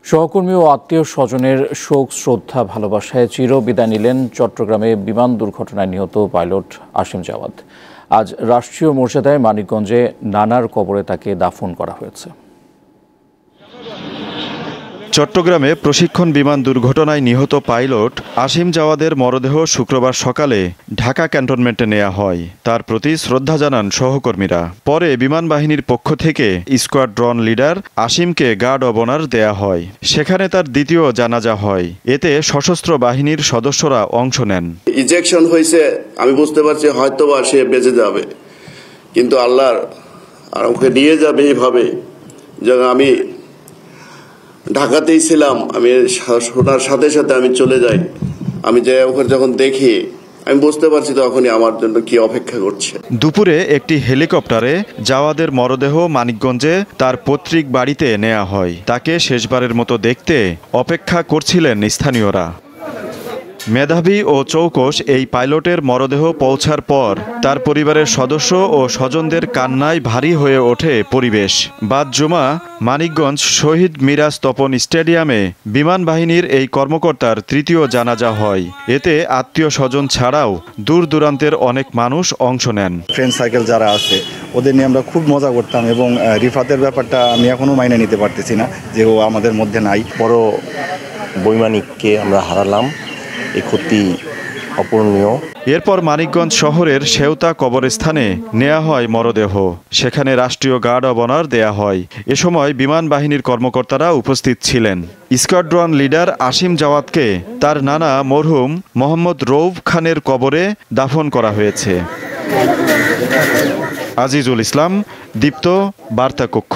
সহকর্মী ও আত্মীয় স্বজনের শোক শ্রদ্ধা ভালোবাসায় চিরবিদায় নিলেন চট্টগ্রামে বিমান দুর্ঘটনায় নিহত পাইলট আসিম জাওয়াদ। আজ রাষ্ট্রীয় মর্যাদায় মানিকগঞ্জে নানার কবরে তাকে দাফন করা হয়েছে। চট্টগ্রামে প্রশিক্ষণ বিমান দুর্ঘটনায় নিহত পাইলট আসিম জাওয়াদের মরদেহ শুক্রবার সকালে ঢাকা ক্যান্টনমেন্টে নেওয়া হয়। তার প্রতি শ্রদ্ধা জানান সহকর্মীরা। পরে বিমান বাহিনীর পক্ষ থেকে স্কোয়াড্রন লিডার আসিমকে গার্ড অব অনার দেয়া হয়। সেখানে তার দ্বিতীয় জানাজা হয়। এতে সশস্ত্র বাহিনীর সদস্যরা অংশ নেন। ইজেকশন হয়েছে, আমি বুঝতে পারছি হয়তোবা সে বেঁচে যাবে, কিন্তু আল্লাহ আর ওকে নিয়ে যাবে এইভাবে। যেন আমি ঢাকাতেই ছিলাম, আমি শোনার সাথে সাথে আমি চলে যাই। আমি যে ওকে যখন দেখি আমি বুঝতে পারছি তখনই আমার জন্য কি অপেক্ষা করছে। দুপুরে একটি হেলিকপ্টারে জাওয়াদের মরদেহ মানিকগঞ্জে তার পৈতৃক বাড়িতে নেওয়া হয়। তাকে শেষবারের মতো দেখতে অপেক্ষা করছিলেন স্থানীয়রা। মেধাবী ও চৌকস এই পাইলটের মরদেহ পৌঁছার পর তার পরিবারের সদস্য ও স্বজনদের কান্নায় ভারী হয়ে ওঠে পরিবেশ। বাদ জুমা মানিকগঞ্জ শহীদ মিরাজ তপন স্টেডিয়ামে বিমান বাহিনীর এই কর্মকর্তার তৃতীয় জানাজা হয়। এতে আত্মীয় স্বজন ছাড়াও দূর দূরান্তের অনেক মানুষ অংশ নেন। ফ্রেন্ড সার্কেল যারা আছে ওদের নিয়ে আমরা খুব মজা করতাম, এবং রিফাতের ব্যাপারটা আমি এখনো মাইনে নিতে পারতেছি না যে ও আমাদের মধ্যে নাই। বড় বৈমানিককে আমরা হারালাম, এই ক্ষতি অপূরণীয়। এরপর মানিকগঞ্জ শহরের সেওতা কবরস্থানে নেওয়া হয় মরদেহ। সেখানে রাষ্ট্রীয় গার্ড অব অনার দেয়া হয়। এ সময় বিমান বাহিনীর কর্মকর্তারা উপস্থিত ছিলেন। স্কোয়াড্রন লিডার আসিম জাওয়াদকে তার নানা মরহুম মোহাম্মদ রৌফ খানের কবরে দাফন করা হয়েছে। আজিজুল ইসলাম, দীপ্ত, বার্তা কক্ষ।